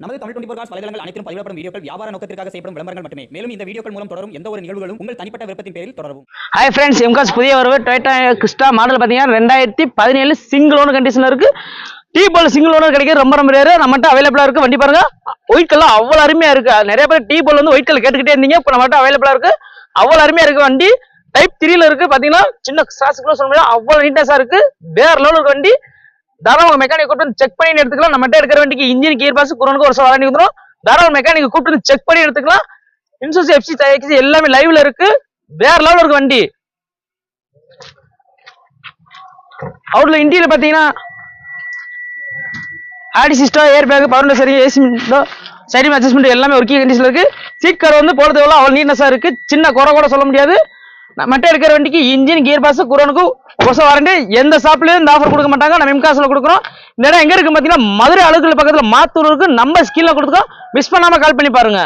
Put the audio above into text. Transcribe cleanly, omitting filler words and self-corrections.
நமது தமிழ் 24 காஸ் வலைதளங்கள் அனைத்தும் பதிவிடப்படும் வீடியோக்கள் வியாபார நோக்கத்திற்காக செய்யப்படும் விளம்பரங்கள் மட்டுமே. மேலும் இந்த வீடியோக்கள் மூலம் தொடரும் எந்த ஒரு நிகழ்வுகளும் உங்கள் தனிப்பட்ட விருப்பத்தின் பேரில் தொடரவும். ஹாய் ஃப்ரெண்ட்ஸ், எம்காஸ் புதிய வரவு டொயோட்டா கிறிஸ்டா மாடல் பார்த்தீங்கன்னா 2017 சிங்கிள் ஓனர் கண்டிஷனில் இருக்கு. டீ போல் சிங்கிள் ஓனர் கிடைக்கிறது ரொம்ப ரேரு. நம்மகிட்ட அவைலபிளா இருக்கு. வண்டி பாருங்க, ஒயிட் கலர் அவ்வளோ அருமையா இருக்கு. நிறைய பேர் டீ போல் வந்து ஒயிட் கலர் கேட்டுக்கிட்டே இருந்தீங்க. இப்போ நம்மகிட்ட அவைலபிளா இருக்கு. அவ்வளோ அருமையா இருக்கு. வண்டி டைப் 3ல இருக்கு. பாத்தீங்கன்னா சின்ன ஸ்கிராட்ச் கூட சொல்ல முடியாது, அவ்வளோ நீட்னஸா இருக்கு. வேற லெவல் இருக்கு வண்டி. தாராளமாக மெக்கானிக் கூப்பிட்டு செக் பண்ணி எடுத்துக்கலாம். நம்மகிட்ட எடுக்கிற வண்டிக்கு இன்ஜின் கியர் பாக்ஸ் குரோனுக்கு ஒரு வாரண்டி வந்துடும். தாராளமாக மெக்கானிக் கூப்பிட்டு செக் பண்ணி எடுத்துக்கலாம். இன்சூரன்ஸ் எஃப்சி எல்லாமே லைவ்ல இருக்கு. வேற லெவல் இருக்கு வண்டி. அவுட்ல இன்டீரியர் பாத்தீங்கன்னா ஆடி சிஸ்டம், ஏர் பேக், பவர் சரி, ஏசி சைடு அட்ஜஸ்ட்மெண்ட் எல்லாமே ஒர்க்கிங் கண்டிஷன்ல இருக்கு. சீட் கவர் வந்து போறது எவ்வளோ அவ்வளோ நீட்னஸா இருக்கு. சின்ன குறை கூட சொல்ல முடியாது. மட்டும் எடுக்கிற வண்டிக்கு இன்ஜின் கியர் பாக்ஸ் குரோனுக்கு ஒரு வாரண்டி. எந்த ஷாப்லயும் இந்த ஆஃபர் கொடுக்க மாட்டாங்க. நம்ம எம்காஸ்ல கொடுக்குறோம். இந்த இடம் எங்க இருக்கு பாத்தீங்கன்னா மதுரை அலுவலக பக்கத்துல மாத்தூர் இருக்கு. நம்ம ஸ்கீல்ல கொடுத்துக்கோம். மிஸ் பண்ணாம கால் பண்ணி பாருங்க.